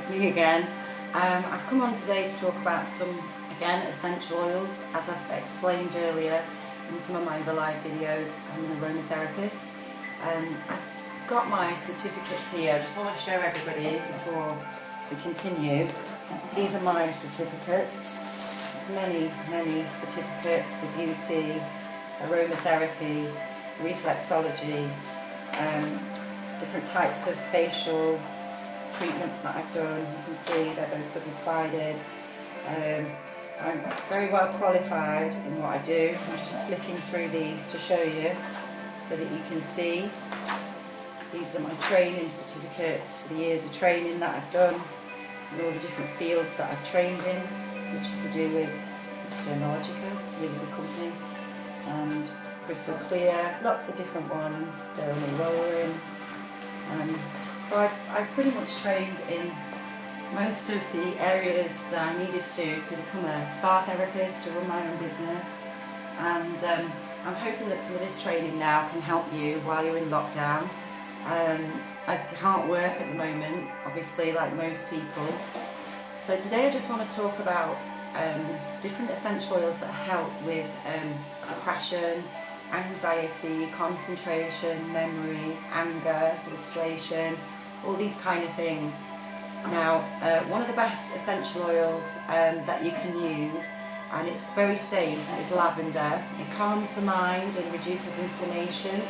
it's me again. I've come on today to talk about some, again, essential oils. As I've explained earlier in some of my other live videos, I'm an aromatherapist. I've got my certificates here. I just want to show everybody before we continue. These are my certificates. There's many certificates for beauty, aromatherapy, reflexology, different types of facial treatments that I've done. You can see they're both double-sided. So I'm very well qualified in what I do. I'm just flicking through these to show you so that you can see. These are my training certificates for the years of training that I've done and all the different fields that I've trained in, which is to do with Dermalogica, really good company, and Crystal Clear, lots of different ones, Dermal Rolling. So I've pretty much trained in most of the areas that I needed to become a spa therapist, to run my own business, and I'm hoping that some of this training now can help you while you're in lockdown. I can't work at the moment, obviously, like most people. So today I just want to talk about different essential oils that help with depression, anxiety, concentration, memory, anger, frustration, all these kind of things. Now, one of the best essential oils that you can use, and it's very safe, is lavender. It calms the mind and reduces inflammation.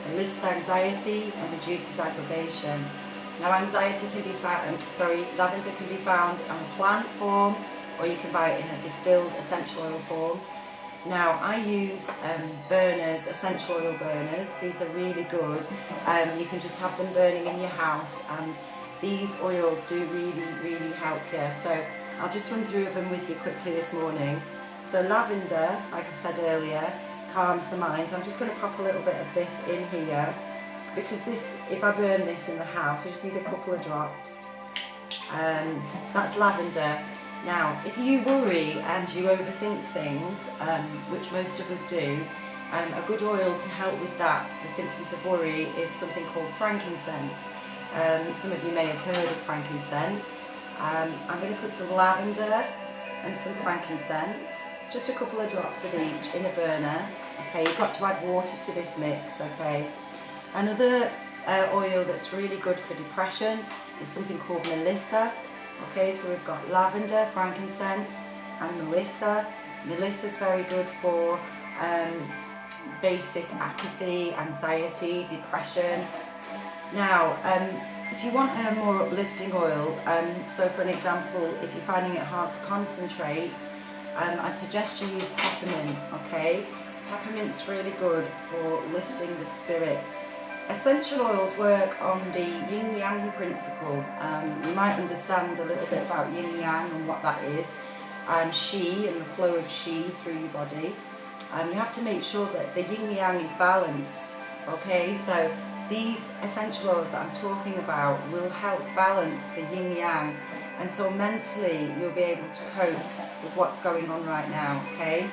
It lifts anxiety and reduces aggravation. Now, lavender can be found in a plant form, or you can buy it in a distilled essential oil form. Now, I use burners, essential oil burners. These are really good. You can just have them burning in your house, and these oils do really help you. So I'll just run through them with you quickly this morning. So lavender, like I said earlier, calms the mind. So I'm just going to pop a little bit of this in here, because this, if I burn this in the house, I just need a couple of drops. So that's lavender. Now, if you worry and you overthink things, which most of us do, a good oil to help with that, the symptoms of worry, is something called frankincense. Some of you may have heard of frankincense. I'm going to put some lavender and some frankincense, just a couple of drops of each in a burner. Okay, you've got to add water to this mix, okay. Another oil that's really good for depression is something called Melissa. Okay, so we've got lavender, frankincense and Melissa. Melissa's very good for basic apathy, anxiety, depression. Now, if you want a more uplifting oil, so for an example, if you're finding it hard to concentrate, I'd suggest you use peppermint, okay? Peppermint's really good for lifting the spirits. Essential oils work on the yin-yang principle. You might understand a little bit about yin-yang and what that is, and qi and the flow of qi through your body. You have to make sure that the yin-yang is balanced, okay? So these essential oils that I'm talking about will help balance the yin-yang, and so mentally you'll be able to cope with what's going on right now, okay?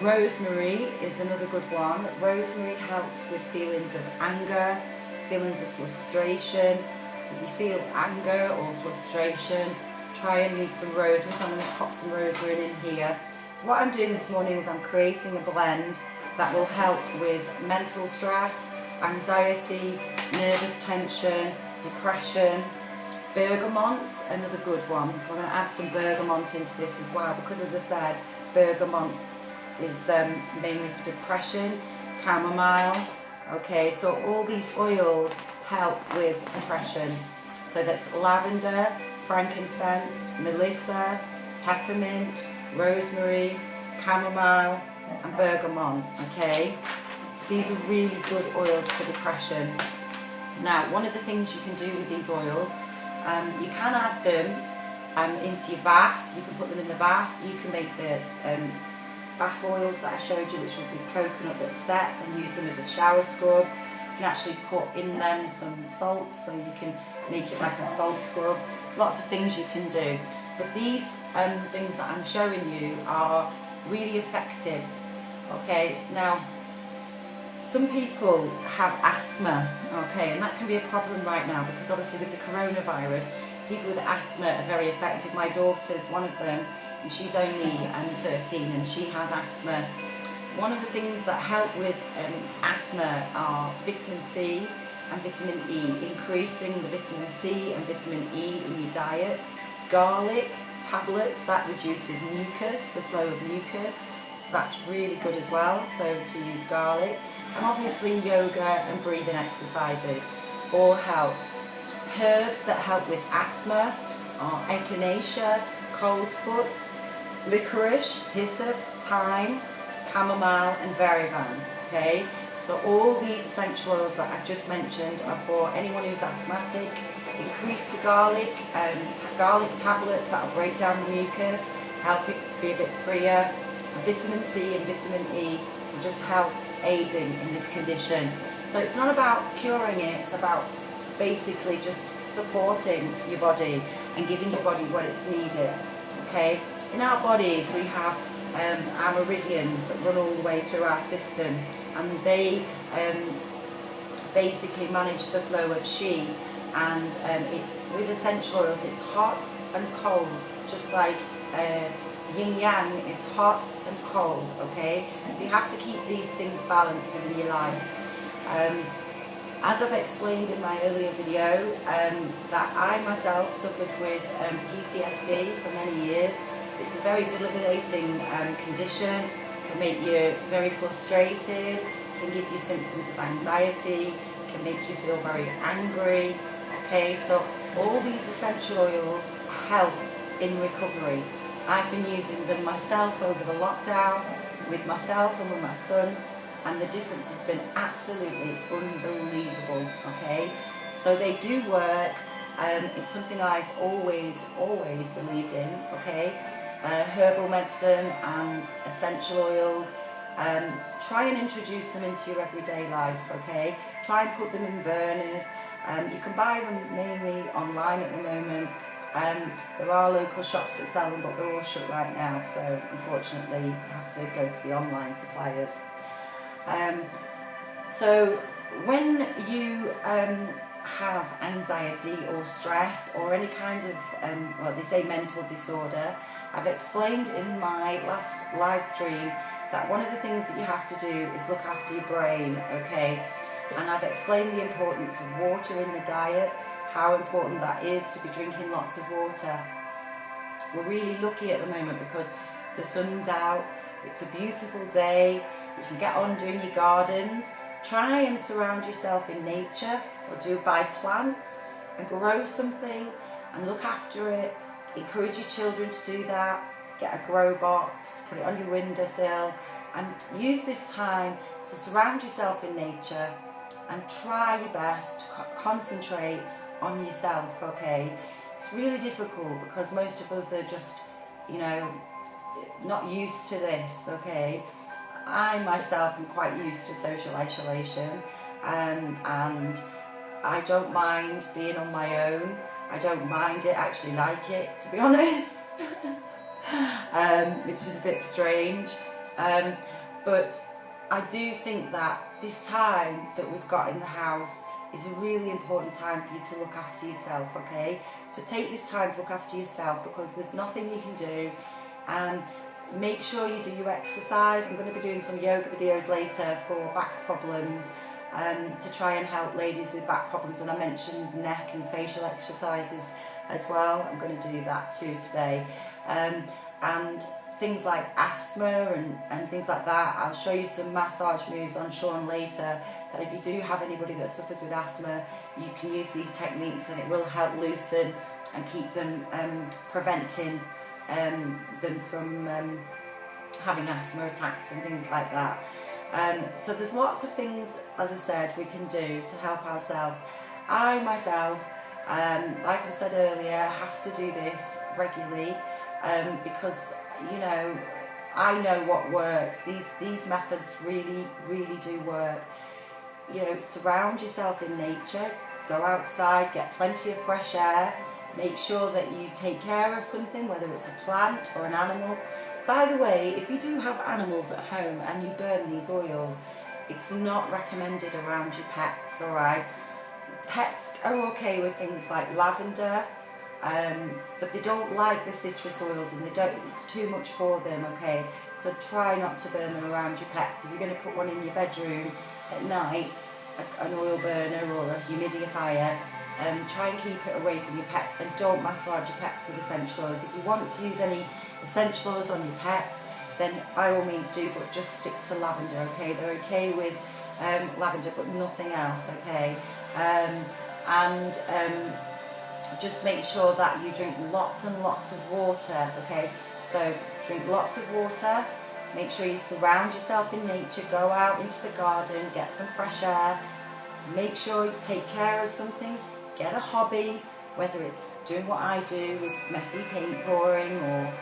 Rosemary is another good one. Rosemary helps with feelings of anger, feelings of frustration. So if you feel anger or frustration, try and use some rosemary. So I'm going to pop some rosemary in here. So what I'm doing this morning is I'm creating a blend that will help with mental stress, anxiety, nervous tension, depression. Bergamot, another good one. So I'm going to add some bergamot into this as well, because as I said, bergamot is mainly for depression. Chamomile. Okay, so all these oils help with depression. So that's lavender, frankincense, melissa, peppermint, rosemary, chamomile and bergamot. Okay, so these are really good oils for depression. Now, one of the things you can do with these oils, you can add them into your bath. You can put them in the bath. You can make the bath oils that I showed you, which was with coconut that sets, and use them as a shower scrub. You can actually put in them some salts, so you can make it like a salt scrub. Lots of things you can do. But these things that I'm showing you are really effective. Okay, now some people have asthma, okay, and that can be a problem right now, because obviously with the coronavirus, people with asthma are very effective. My daughter's one of them, and she's only 13 and she has asthma. One of the things that help with asthma are vitamin C and vitamin E, increasing the vitamin C and vitamin E in your diet. Garlic tablets, that reduces mucus, the flow of mucus, so that's really good as well, so to use garlic. And obviously yoga and breathing exercises all helps. Herbs that help with asthma are echinacea, colesfoot, licorice, hyssop, thyme, chamomile and verivan. Okay, so all these essential oils that I've just mentioned are for anyone who's asthmatic. Increase the garlic tablets that will break down the mucus, help it be a bit freer. Vitamin C and vitamin E will just help aiding in this condition. So it's not about curing it, it's about basically just supporting your body and giving your body what it's needed. Okay, in our bodies we have our meridians that run all the way through our system, and they basically manage the flow of qi. And it's with essential oils, it's hot and cold, just like yin yang is hot and cold. Okay, so you have to keep these things balanced within your life. As I've explained in my earlier video, that I myself suffered with PTSD for many years. It's a very debilitating condition, can make you very frustrated, can give you symptoms of anxiety, can make you feel very angry. Okay, so all these essential oils help in recovery. I've been using them myself over the lockdown, with myself and with my son, and the difference has been absolutely unbelievable. Okay, so they do work. It's something I've always believed in. Okay, herbal medicine and essential oils. Try and introduce them into your everyday life. Okay, try and put them in burners. You can buy them mainly online at the moment. There are local shops that sell them, but they're all shut right now, so unfortunately you have to go to the online suppliers. So when you have anxiety or stress or any kind of, well, they say mental disorder, I've explained in my last live stream that one of the things that you have to do is look after your brain. Okay, and I've explained the importance of water in the diet, how important that is to be drinking lots of water. We're really lucky at the moment because the sun's out, it's a beautiful day, you can get on doing your gardens. Try and surround yourself in nature, or do buy plants and grow something and look after it. Encourage your children to do that. Get a grow box, put it on your windowsill, and use this time to surround yourself in nature and try your best to concentrate on yourself. Okay, it's really difficult because most of us are just, you know, not used to this. Okay, I myself am quite used to social isolation, and I don't mind being on my own. I don't mind it, I actually like it, to be honest. Which is a bit strange, but I do think that this time that we've got in the house is a really important time for you to look after yourself. Okay, so take this time to look after yourself, because there's nothing you can do, and make sure you do your exercise. I'm going to be doing some yoga videos later for back problems, to try and help ladies with back problems, and I mentioned neck and facial exercises as well. I'm going to do that too today. And things like asthma and things like that, I'll show you some massage moves on Sean later, that if you do have anybody that suffers with asthma, you can use these techniques and it will help loosen and keep them, preventing them from having asthma attacks and things like that. So there's lots of things, as I said, we can do to help ourselves. I myself, like I said earlier, have to do this regularly, because, you know, I know what works. These methods really do work. You know, surround yourself in nature, go outside, get plenty of fresh air, make sure that you take care of something, whether it's a plant or an animal. By the way, if you do have animals at home and you burn these oils, it's not recommended around your pets, alright? Pets are okay with things like lavender, but they don't like the citrus oils, and it's too much for them, okay? So try not to burn them around your pets. If you're going to put one in your bedroom at night, an oil burner or a humidifier, try and keep it away from your pets, and don't massage your pets with essential oils. If you want to use any essential oils on your pets, then by all means do, but just stick to lavender, okay? They're okay with lavender, but nothing else, okay? Just make sure that you drink lots and lots of water, okay? So drink lots of water, make sure you surround yourself in nature, go out into the garden, get some fresh air, make sure you take care of something, get a hobby, whether it's doing what I do with messy paint pouring or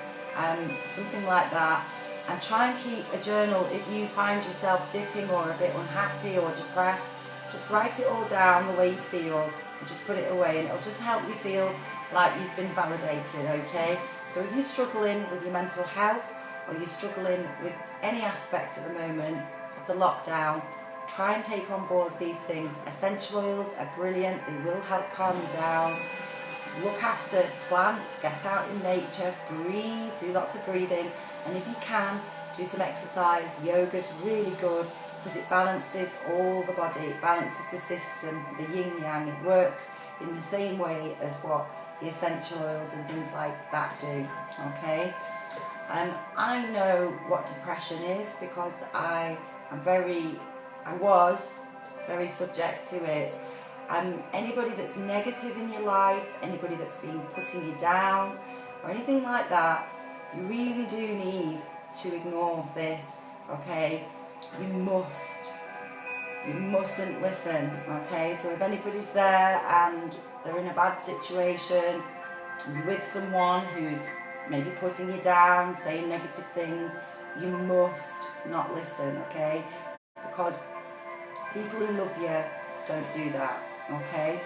something like that, and try and keep a journal. If you find yourself dipping or a bit unhappy or depressed, just write it all down the way you feel and just put it away, and it'll just help you feel like you've been validated, okay? So if you're struggling with your mental health, or you're struggling with any aspect at the moment of the lockdown, try and take on board these things. Essential oils are brilliant, they will help calm you down. Look after plants, get out in nature, breathe, do lots of breathing, and if you can, do some exercise. Yoga's really good because it balances all the body, it balances the system, the yin-yang. It works in the same way as what the essential oils and things like that do, okay? I know what depression is because I was very subject to it. Anybody that's negative in your life, anybody that's been putting you down or anything like that, you really do need to ignore this, okay? You mustn't listen, okay? So if anybody's there and they're in a bad situation, you're with someone who's maybe putting you down, saying negative things, you must not listen, okay? Because people who love you don't do that, okay?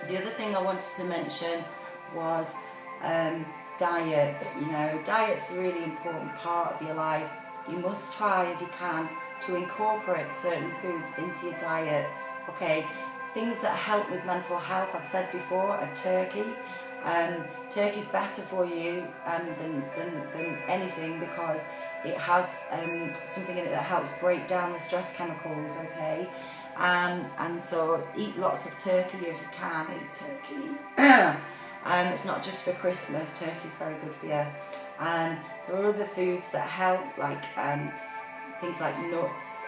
The other thing I wanted to mention was diet. You know, diet's a really important part of your life. You must try, if you can, to incorporate certain foods into your diet, okay? Things that help with mental health, I've said before, are turkey. Turkey's better for you than anything because it has something in it that helps break down the stress chemicals, okay? And so eat lots of turkey if you can. Eat turkey. It's not just for Christmas. Turkey's very good for you. There are other foods that help, like things like nuts,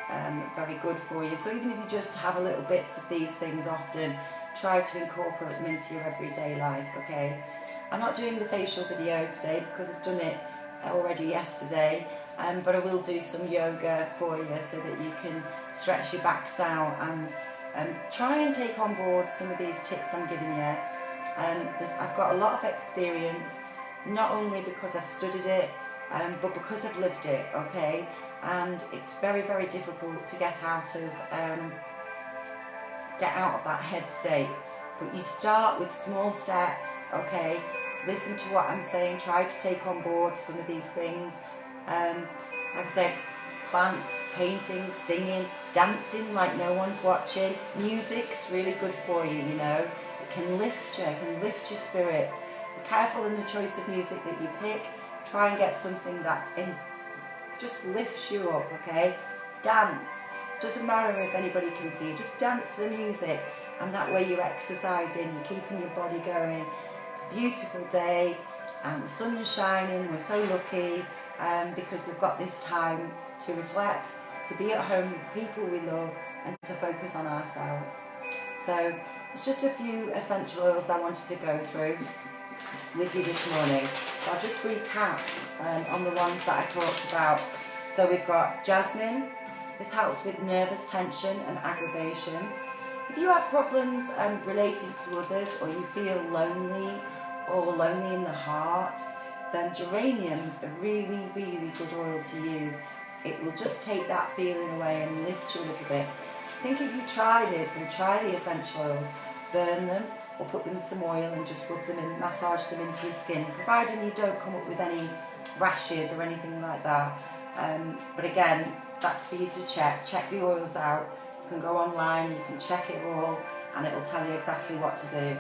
very good for you. So even if you just have a little bits of these things often, try to incorporate them into your everyday life, okay? I'm not doing the facial video today because I've done it already yesterday, but I will do some yoga for you so that you can stretch your backs out and try and take on board some of these tips I'm giving you. I've got a lot of experience, not only because I've studied it, but because I've lived it, okay? And it's very, very difficult to get out of that head state. But you start with small steps, okay? Listen to what I'm saying, try to take on board some of these things. Like I said, plants, painting, singing, dancing like no one's watching. Music's really good for you, you know. It can lift you, it can lift your spirits. Be careful in the choice of music that you pick. Try and get something that just lifts you up, okay? Dance. Doesn't matter if anybody can see you, just dance to the music, and that way you're exercising, you're keeping your body going. It's a beautiful day, and the sun is shining. We're so lucky because we've got this time to reflect, to be at home with the people we love, and to focus on ourselves. So it's just a few essential oils I wanted to go through with you this morning. So I'll just recap on the ones that I talked about. So we've got jasmine. This helps with nervous tension and aggravation. If you have problems relating to others, or you feel lonely or lonely in the heart, then geranium's a really, really good oil to use. It will just take that feeling away and lift you a little bit. I think if you try this and try the essential oils, burn them or put them in some oil and just rub them and massage them into your skin, providing you don't come up with any rashes or anything like that. But again, that's for you to check. Check the oils out. You can go online, you can check it all, and it will tell you exactly what to do.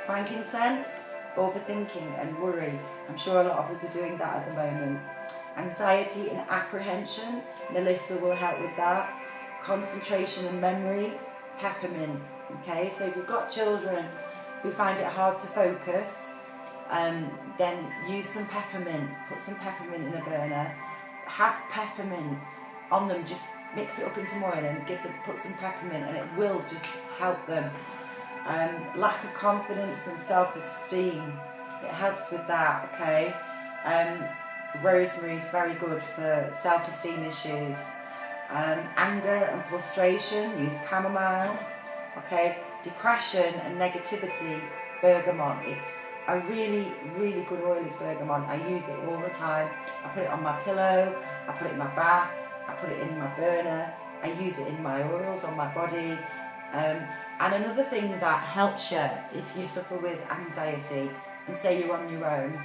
Frankincense, overthinking and worry. I'm sure a lot of us are doing that at the moment. Anxiety and apprehension, Melissa will help with that. Concentration and memory, peppermint. Okay, so if you've got children who find it hard to focus, then use some peppermint. Put some peppermint in a burner. Have peppermint on them. Just mix it up in some oil and put some peppermint, and it will just help them. Lack of confidence and self-esteem, it helps with that. Okay. Rosemary is very good for self-esteem issues. Anger and frustration, use chamomile. Okay. Depression and negativity, bergamot. It's a really, really good oil is bergamot. I use it all the time. I put it on my pillow, I put it in my bath, I put it in my burner, I use it in my oils on my body. And another thing that helps you if you suffer with anxiety and say you're on your own,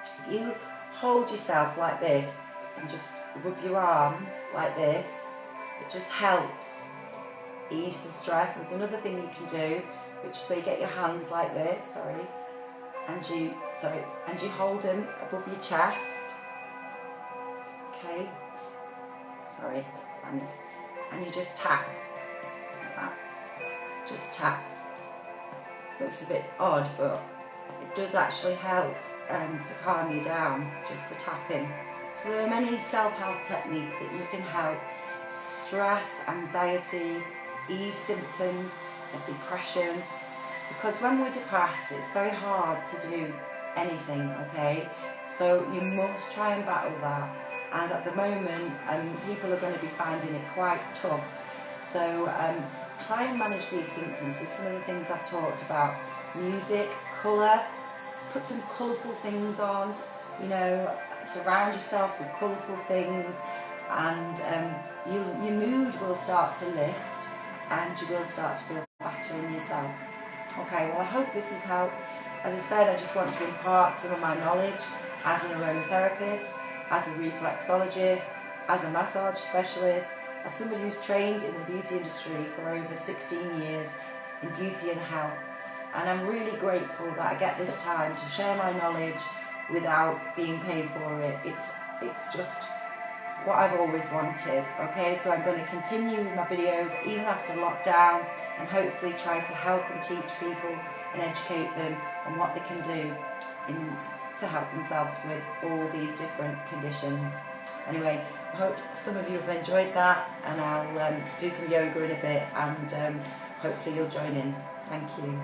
if you hold yourself like this and just rub your arms like this, it just helps ease the stress. There's another thing you can do, which is where you get your hands like this, and you hold them above your chest. Okay, and you just tap like that. Just tap. Looks a bit odd, but it does actually help to calm you down, just the tapping. So there are many self-help techniques that you can help stress, anxiety, ease symptoms of depression, because when we're depressed it's very hard to do anything, okay? So you must try and battle that, and at the moment people are going to be finding it quite tough. So try and manage these symptoms with some of the things I've talked about. Music, colour, put some colourful things on, you know, surround yourself with colourful things, and your mood will start to lift and you will start to feel better in yourself. Okay, well I hope this has helped. As I said, I just want to impart some of my knowledge as an aromatherapist, as a reflexologist, as a massage specialist, as somebody who's trained in the beauty industry for over 16 years in beauty and health. And I'm really grateful that I get this time to share my knowledge without being paid for it. It's just what I've always wanted. Okay, so I'm going to continue with my videos even after lockdown, and hopefully try to help and teach people and educate them on what they can do to help themselves with all these different conditions. Anyway, I hope some of you have enjoyed that, and I'll do some yoga in a bit, and hopefully you'll join in. Thank you.